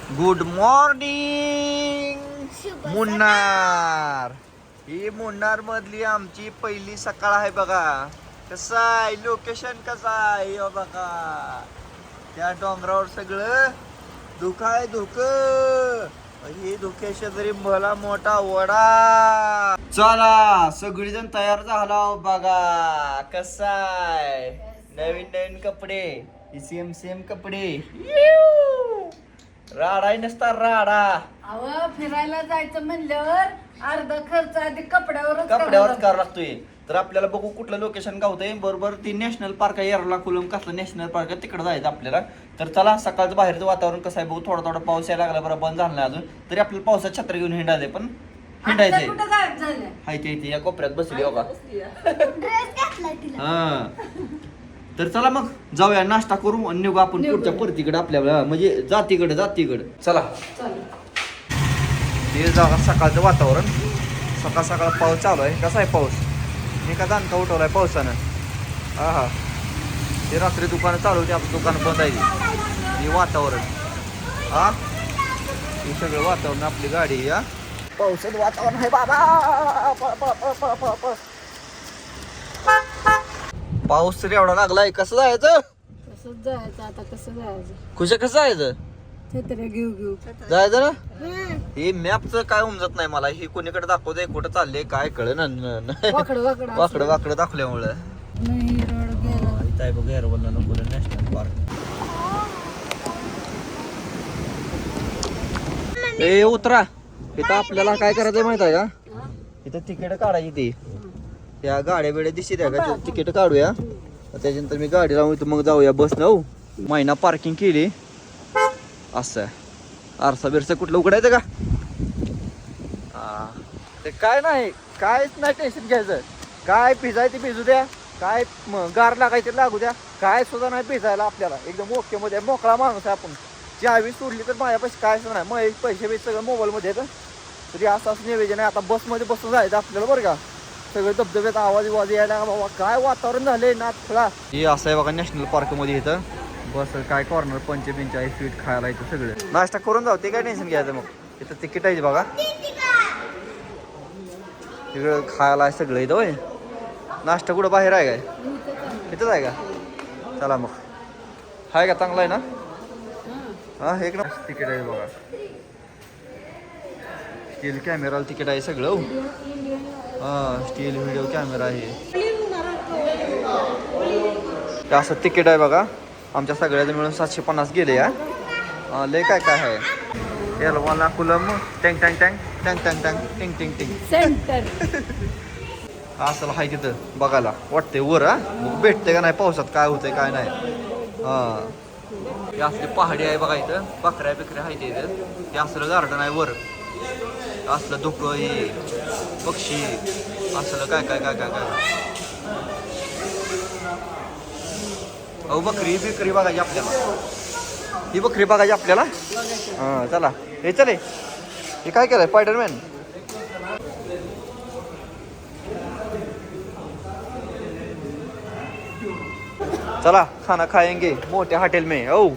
Good morning Munnar. ही मुन्नार मधली आमची पहिली सकाळ आहे बघा. कसं आहे लोकेशन, कसं आहे हे बघा. त्या डोंगरावर सगळं धुकं आहे, धुकं. ही धुक्याच्या जरी भला मोठा वडा. चला सगळीजण तयार झाला बघा. कसा आहे नवीन नवीन कपडे, सेम सेम कपडे. राडा नसता राडा. अव फिरायला जायचं म्हणल्यावर अर्धा खर्च आधी कपड्यावरच करावा लागतोय. तर आपल्याला बघू कुठलं लोकेशन गावतंय. बरोबर ती नॅशनल पार्क आहे, एर्नाकुलम कसलं नॅशनल पार्क आहे, तिकडे जायचं आपल्याला. तर चला सकाळचं बाहेरचं वातावरण कसं आहे बघू. थोडा थोडा पाऊस यायला लागला, बरं बंद झाला नाही अजून तरी आपल्याला पावसात छत्री घेऊन हिंडायचंय. पण हिंडायचंय हाय ते इथे या कोपऱ्यात बसली बघा. हा तर चला मग जाऊया, नाश्ता करू आणि निघू आपण पुढच्या परतीकडे आपल्याला, म्हणजे जातीकडे चला. हे जागा सकाळचं वातावरण, सकाळ सकाळ पाऊस चालू आहे. कसा आहे पाऊस, मी का दानका उठवलाय पावसानं. हा हा ते रात्री दुकानं चालू होती, आपलं दुकान बंद आहे. हे वातावरण, हा हे सगळं वातावरण, आपली गाडी या पावसाचं वातावरण आहे बाबा. पाऊस तरी एवढा लागलाय. कसं जायचं, कसं जायचं आता, कसं जायचं कसं जायचं, छत्र्या घेऊ जायचं ना. हे मॅपचं काय उमजत नाही मला. हे कोणीकडे दाखवतंय, कुठं चाललंय काय कळलं ना. वाकडं दाखवल्यामुळं नाही रोड गेला. इथं बघ एर्नाकुलम नॅशनल पार्क. ए उतरा. इथं आपल्याला काय करायचंय माहित आहे का, इथं तिकीट काढायची. ती त्या गाड्या बिड्या दिसत आहे का, तिकीट काढूया. त्याच्यानंतर मी गाडी लावून इथं मग जाऊया बस न. महिना पार्किंग केली असं. आरसा बिरसा कुठलं उघडायचं का. ते काय नाही, कायच नाही टेन्शन घ्यायचं. काय भिजायचं भिजू द्या, काय गार लागायचं लागू द्या, काय सुद्धा नाही भिजायला आपल्याला. एकदम ओके मध्ये मोकळा माणूस आहे आपण. ज्यावेळी सोडली तर माझ्या पैसे काय सुद्धा नाही. मग पैसे बिसे सगळं मोबाईलमध्ये येतं. तरी असं नियोजन आहे. आता बसमध्ये बसून जायचं आपल्याला बरं का. सगळे धबधब्यात आवाज यायला बाबा. काय वातावरण झालंय ना थोडा. हे असं आहे बघा नॅशनल पार्क मध्ये. इथं बस काय कॉर्नर पंच आहे, स्वीट खायला इथं सगळं. नाश्ता करून जाऊ, ते काय टेन्शन घ्यायचं. मग इथं तिकीट आहे बघा, तिकडं खायला आहे सगळं इथं. होय नाश्ता कुठं बाहेर आहे काय, इथंच आहे का. चला मग, आहे का चांगला आहे ना. हा एक ना तिकीट आहे बघा. स्टील कॅमेराला तिकीट आहे सगळं. हा स्टील व्हिडिओ कॅमेरा आहे. असं तिकीट आहे बघा. आमच्या सगळ्याचं मिळून 750 गेले या. लय काय काय आहे. एर्नाकुलम टँग टँग टँग टँग टँग टँग टिंग टिंग टिंग सेंटर असं हाय तिथं बघायला वाटतंय वर. हा मग भेटते का नाही पावसात, काय होतंय काय नाही. हा हे असली पहाडी आहे बघा. इथं बकऱ्या बिकऱ्या आहेत इथं. हे असलं गार्डन आहे वर. असलं धुकं, हे पक्षी, असलं काय काय काय काय काय. अहो बकरी बिकरी बघायची आपल्याला. ही बकरी बघायची आपल्याला. हा चला. हे चले, हे काय केलंय स्पायडरमॅन. चला खाना खाएंगे मोठ्या हॉटेल में. ओ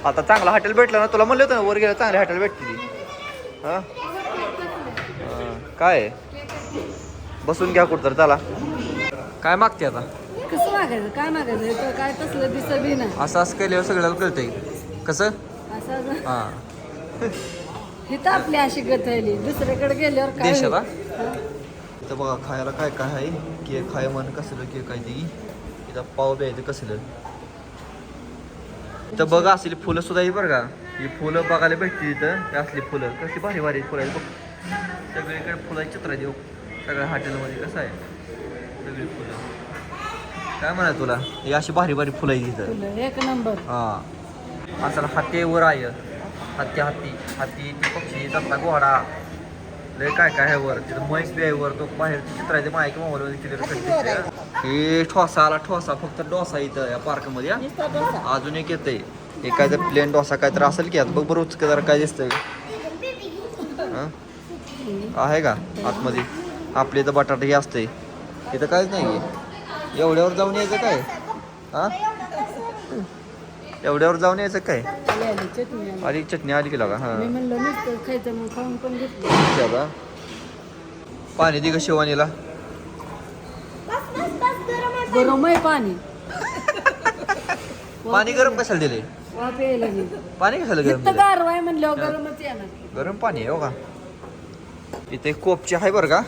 आता चांगला हॉटेल भेटलं ना. तुला म्हणलं होतं ना वर गेलं चांगली हॉटेल भेटते ती. हा काय बसून घ्या कुठं तर. चला काय मागते आता, कसं मागायचं, काय मागायचं, काय तसलं दिसत बी नाही. असं केल्यावर सगळ्याला कळतंय कसं. असं हा इथं आपली अशी गथायली, दुसऱ्याकडे गेल्यावर काय देशात. होईल? इथं बघा खायला काय काय आहे. केक खाय म्हण कसलं केक आहे ती. इथं पाव द्यायचं कसलं. इथं बघा असली फुलं सुद्धा ही बरं का. ही फुलं बघायला भेटते इथं. ही असली फुलं कसली भारी भारी फुलं आहेत बघ. सगळीकडे फुलाची चित्र देऊ सगळ्या हॉटेलमध्ये. कसं आहे सगळी फुलं. काय म्हणा तुला, ही अशी भारी भारी फुलं आहे तिथं. फुलं एक नंबर. हा असं हत्तीवर आहे. हत्ती हत्ती हत्ती ती पक्षी तसला घोडा. लय काय काय आहे वर. तिथं म्हैस बी आहे वर. तो बाहेर चित्र आहे माहिती मोबाईलमध्ये क्लिअर दिसते. हे ठोसा आला ठोसा, फक्त डोसा इथं या पार्कमध्ये. अजून एक येतंय हे काय तर प्लेन डोसा काय तर असेल की. आता बघ बरोबर जरा काय दिसतंय आहे का आतमध्ये. आपले इथं बटाटे हे असतंय. इथं काहीच नाही. एवढ्यावर जाऊन यायचं काय. हा एवढ्यावर जाऊन यायचं काय आली चटणी आली. आधी चटणी आली की लागा हा मी म्हणलं नुसतं खायचं मग खाऊन पण घेतलं. बाबा पाणी दे ग शिवानीला गरम आहे पाणी. पाणी गरम कशाला दिले वाफ यायला नाही. पाणी कशाला गरम इथं दिलंय? गारवा आहे म्हणल्यावर गरमच येणार. गरम पाणी आहे हो का इथे कोपची आहे बरं का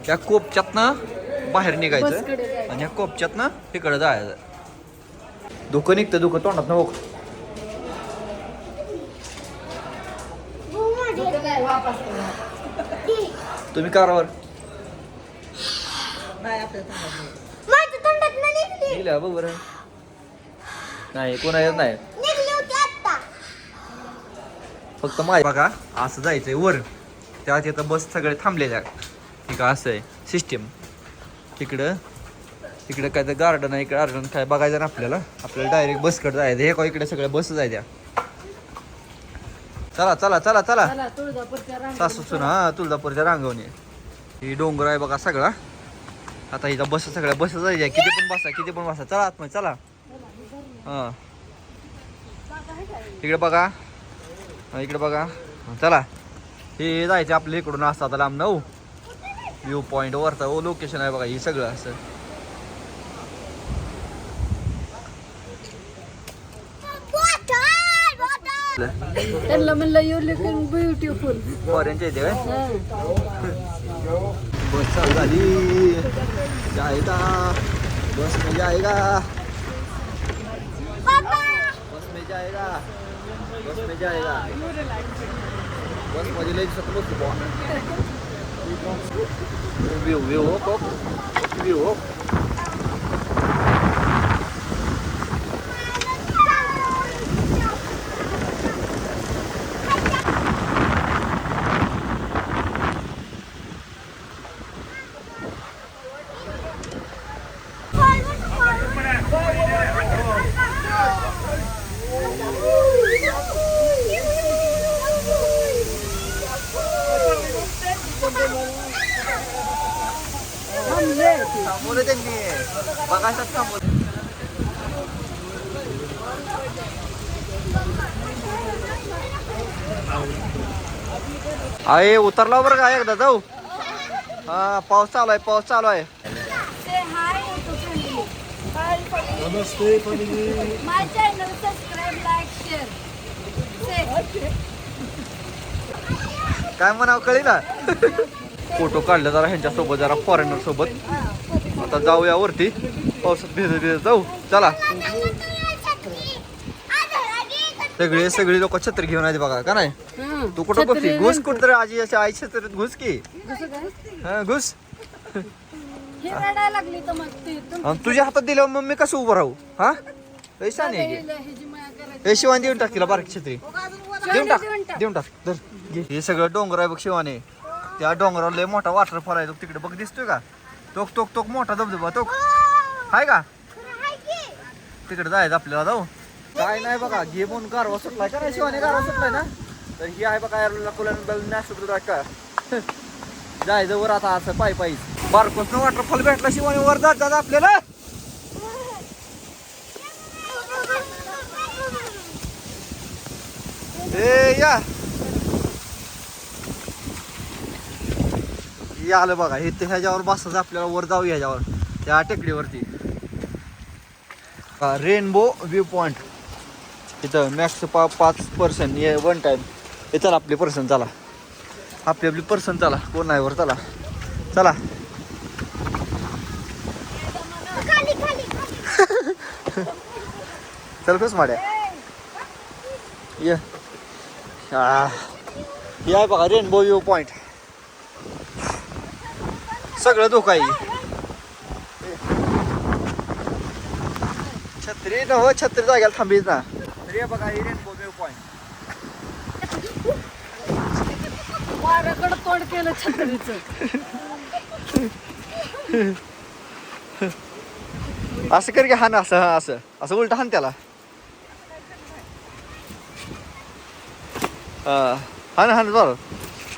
त्या कोपच्यातनं बाहेर निघायचं बसकडे जायचं. आणि ह्या कोपच्यातनं तिकडे जायचं धुकं निघतं धुकं तोंडात नको इथं काय वाफ असते. तुम्ही कारवर निघल्या बघ बरं नाही कोणा येत नाही फक्त माझ्या बघा असं जायचंय वर त्या तिथं बस सगळे थांबलेल्या ठीक आहे असं आहे सिस्टीम तिकडं काय तर गार्डन आहे इकडे गार्डन काय बघायचं ना आपल्याला डायरेक्ट बसकडे जायचं हे का इकडे सगळ्या बस जायच्या चला चला चला चला चला तुळजापूरच्या रांगेत सासू सुना हा तुळजापूरच्या रांगवणे ही डोंगर आहे बघा सगळा आता इथं बस सगळ्या बस जायच्या किती पण बसा चला आतमध्ये चला हां इकडे बघा इकडे बघा चला हे जायचं आपल्या इकडून असं आता लांब नऊ व्ह्यू पॉईंट वरचा लोकेशन आहे बघा हे सगळं असं त्यांना म्हणलं यू लुकिंग ब्युटिफुल. फॉरेनच्या इथे काय बस चालू झाली जाएगा बस में जाएगा बस में जाएगा बस में जाएगा बस मध्ये लई दिसत बसतो व्ह्यू व्ह्यू हो व्ह्यू हो थांबवलं त्यांनी बघायचं थांबवलं आहे उतरला बरं का एकदा जाऊ हा पाऊस चालू आहे नमस्ते फॅमिली. माय चॅनल सबस्क्राईब लाईक शेअर. काय म्हणावं कळी ना फोटो काढले जरा ह्यांच्या सोबत जरा फॉरेनर सोबत आता जाऊया वरती पावसात भिजत जाऊ चला सगळी लोक छत्री घेऊन आली बघा का नाही तू कुठं बघती घुस कुठं तरी आजी अशी आई छत्रीत घुस की हा घुस ही रडायला लागली तर मग ती आणि तुझ्या हातात दिल्यावर मग मी कसं उभं राहू हा पैसा नाही ह्याची माया करायची. हे शिवानी देऊन टाक तिला बारकी छत्री देऊन टाक देऊन टाक. देऊन टाक तर घे. हे सगळं डोंगर आहे बघ शिवाने त्या डोंगरावर लय मोठा वॉटरफॉल आहे तो तिकडे बघ दिसतोय का तोक तोक तोक मोठा धबधबा तोक हाय का तिकडे जायचं आपल्याला जाऊ काय नाही बघा घे म्हणून गारवा सुटलाय का नाही शिवाने गारवा सुटलाय ना तर ही आहे बघा कुला का जायचं वर आता असं पायी बारकोसनं वॉटरफॉल भेटला शिवाने वर जात आपल्याला या आलं बघा हे ह्याच्यावर बसायचं आपल्याला वर जाऊ ह्याच्यावर त्या टेकडीवरती रेनबो व्ह्यू पॉइंट इथं मॅक्स 5% ये वन टाइम हे चला आपली पर्सन चला आपली पर्सन चला कोण नाही वर चला चला चल कस माड्या ये हे आहे बघा रेनबो व्ह्यू पॉइंट सगळं धोका आहे छत्री नव छत्री जाग्याला थांबीच ना तरी बघा हे रेनबो व्ह्यू पॉइंट वाऱ्याकडं तोंड केलं छत्रीचं. असं कर की हान असं उलट हान त्याला हान बरं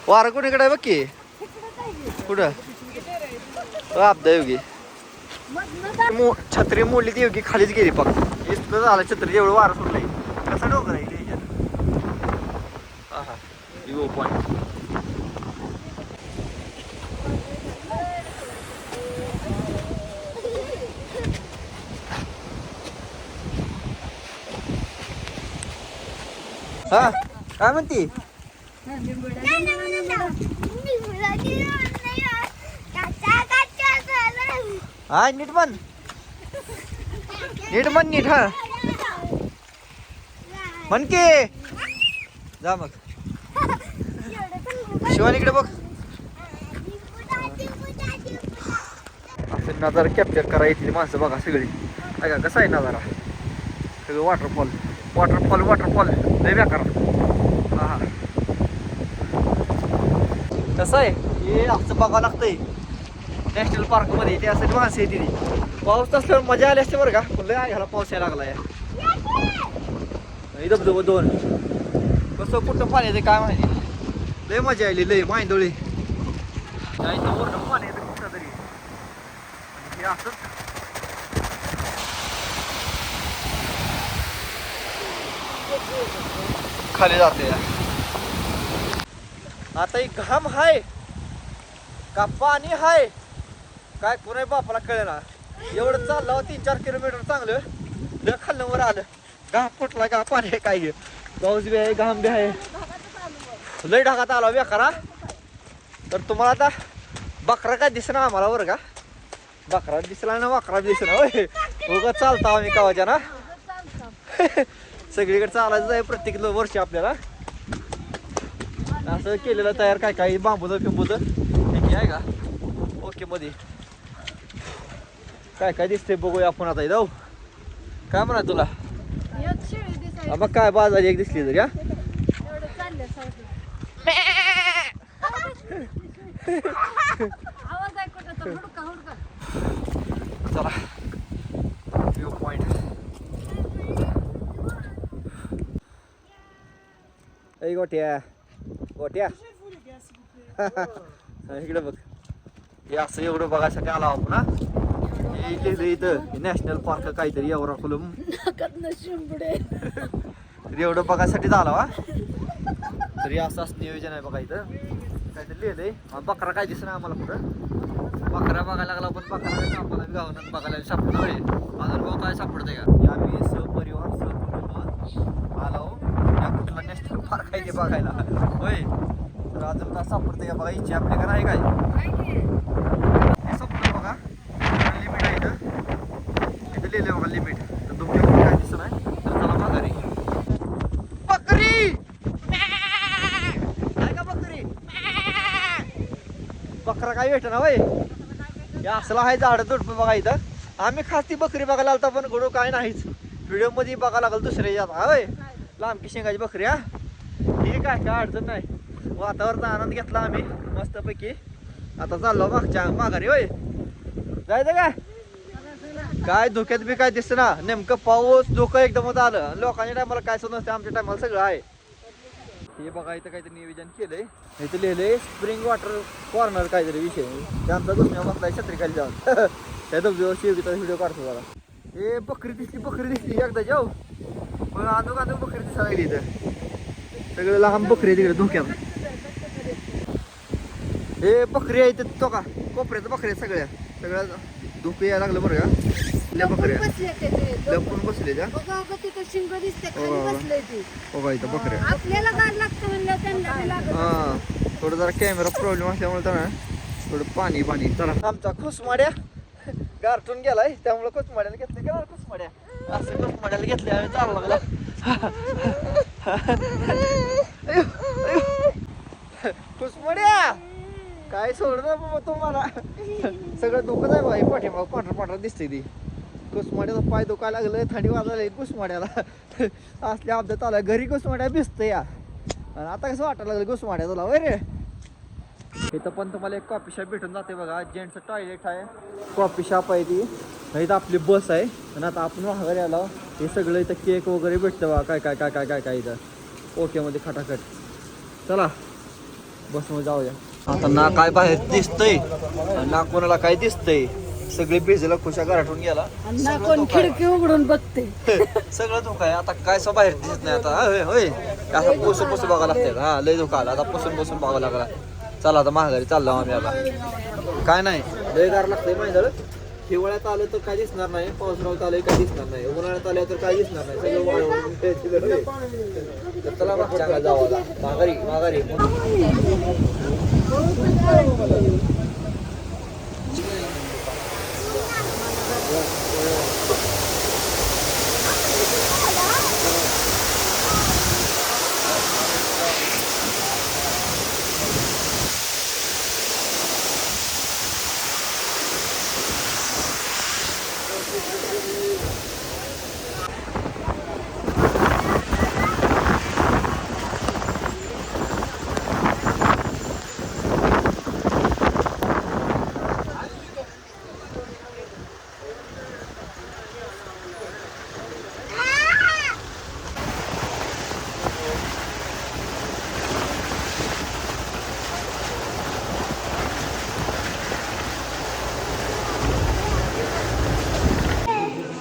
वारं कोणीकडे आहे बघ की कुठं आपदा योगी छत्री मोडली ती योगी खालीच गेली पक इथं झालं छत्री एवढं वारं सुटलंय कसा डोंगर आहे इथे याच्यात? हा हा व्ह्यू पॉईंट. हा काय म्हणती? हा नीट म्हण, नीट म्हण, नीट. हा म्हण की. जा मग शिवानीकडे बघ. असं नजारा कॅप्चर करा येतील माणसं बघा सगळी. ऐका कसं आहे नजारा, सगळं वॉटरफॉल वॉटरफॉल वॉटरफॉल लय बेकार. हा हा कसं आहे हे असं बघावं लागतंय नॅशनल पार्क मध्ये. त्यासाठी माणसं येते ती. पाऊस असल्यावर मजा आली असते बरं का, पण लय ह्याला पाऊस यायला लागला या. धबधबा दोन कसं कुठं पाणी येते काय माहिती. लय मजा आली लय माहिंदोळी. वरनं पाणी येतं कुठं तरी. हे असंच खाली जाते. आता एक घाम हाय का पाणी हाय काय कुणाही बापाला कळेना. एवढं चाललं 3-4 किलोमीटर चांगलं लय खाल्लं वर आलं. घाम फुटला का पाणी आहे काय. पाऊस बी आहे घाम बी आहे. लय ढगात आला बेकारा. तर तुम्हाला आता बकरा काय दिसना आम्हाला बरं का. बकरा दिसला ना बकरा दिसना होय. उगाच चालता आम्ही कावाच्या ना. सगळीकडे चालायचं आहे प्रत्येक वर्षी आपल्याला. असं केलेलं तयार काय काही बांबूचं फिंबूचं हे आहे का ओके मध्ये. काय काय दिसते बघूया आपण आता जाऊ. काय म्हणा तुला मग काय बाजारी एक दिसली तरी. चला व्ह्यू पॉइंट. ऐ गोट्या गोट्या इकडे बघ. हे असं एवढं बघायसाठी आला आपण. हा हे लिहिलं इथं नॅशनल पार्क काहीतरी एवढं एवढं बघायसाठी झाला वा. तरी असं नियोजन आहे बघा इथं काहीतरी लिहिलंय. बकरा काय दिसणार आम्हाला पुढं. बकरा बघायला लागला पण बकरा आम्हाला गावानं बघायला सापडलं होय. अजून भाऊ काय सापडतंय का. आम्ही सहपरिवार सहकुटुंब आलो या कुठला नॅशनल पार्क आहे ते बघायला होय. तर अजून काय सापडतंय का बघा. इच्छा आपल्या का नाही काय हे सापडलं बघा. लिमिट आहे इथं इथं लिहिलंय बघा लिमिट. तर तुमच्या काय दिसत नाही तर चला माघारी. बकरी काय का बकरी बकरा काय भेट ना वय. हे असला आहे झाड झुडपं बघा इथं. आम्ही खास ती बकरी बघायला आलता पण घडू काय नाहीच. व्हिडिओ मध्ये बघायला लागल दुसऱ्या यात होय. लांबकी शेंगाची बकरी. हा ठीक आहे काय अडचण नाही. वातावरणाचा आनंद घेतला आम्ही मस्तपैकी. आता चाललो मागच्या माघारी होय. जायचं का काय धोक्यात बी काय दिसत ना. नेमकं पाऊस धोकं एकदमच आलं. लोकांच्या टायमाला काय सुद्धा नसते आमच्या टायमाला सगळं आहे. हे बघा इथं काहीतरी नियोजन केलंय. इथं लिहिलंय स्प्रिंग वॉटर कॉर्नर काहीतरी विषय. त्यांचा दुसऱ्या बसलाय छत्री खाली जाऊन. त्या धबधब्यावर शेवटीचा व्हिडिओ काढतो जरा. हे बकरी दिसली एकदा जाऊ पण आजू बकरी दिसायला लागली इथं. सगळं लहान बकरी आहे तिकडे धोक्यात. हे बकरी आहे इथं तो का कोपऱ्यात बकरी आहेत सगळ्या. सगळ्या धोकं यायला लागलं बरं का. बकऱ्या लपून बसले त्या. बघा इथं बकऱ्या. हा थोडं जरा कॅमेरा प्रॉब्लेम असल्यामुळे तर थोडं पाणी चला. आमचा खुसमाड्या गारठून गेलाय त्यामुळे खुसमाड्याला घेतलं का खुसमाड्या. असं खुसमाड्याला घेतले आम्ही चालू लागला. खुसमाड्या काय सोडणार बाबा तुम्हाला. सगळं दुखत आहे बघा. पाठीमाग पांढरा दिसतंय ती. कुसमाड्याचा पाय दुखायला लागलं थंडी वाजायला कुसमाड्याला. असल्या अपघात आला घरी कुसमाड्या भिजतं या. आणि आता कसं वाटायला लागलं कुसमाड्या तुला वय रे. इथं पण तुम्हाला एक कॉफी शॉप भेटून जाते बघा. जेंट्स टॉयलेट आहे कॉफी शॉप आहे ती. इथं आपली बस आहे. आणि आता आपण माघारी आलो. हे सगळं इथं केक वगैरे भेटतं बघा. काय काय काय काय काय काय इथं ओके मध्ये खटाखट. चला बसमध्ये जाऊया. आता ना काय बाहेर दिसतंय ना कोणाला काय दिसतंय. सगळे भिजला खुशा गाठून गेला आणि सगळं कोण धोका आहे. खिडकी उघडून बघते सगळं धोका आहे आता काय सो बाहेर दिसत नाही आता होय होय असं पुसून पुसून बघावं लागतं हा लय धोका आला आता पुसून पुसून बघावं लागला चला आता महागारी चाललो आम्ही आता काय नाही लय गार लागतंय माहिती झालं हिवाळ्यात आलं तर काय दिसणार नाही पावसाळ्यात आलं काय दिसणार नाही उन्हाळ्यात आलं तर काय दिसणार नाही सगळं वाळवून तर चला मागच्या जाऊ आता माघारी माघारी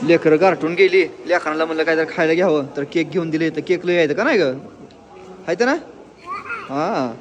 लेकरं गारठून गेली लेकरांना म्हणलं काय तर खायला घ्यावं तर केक घेऊन दिले तर केक लय यायचं का नाही ग आहे ना हा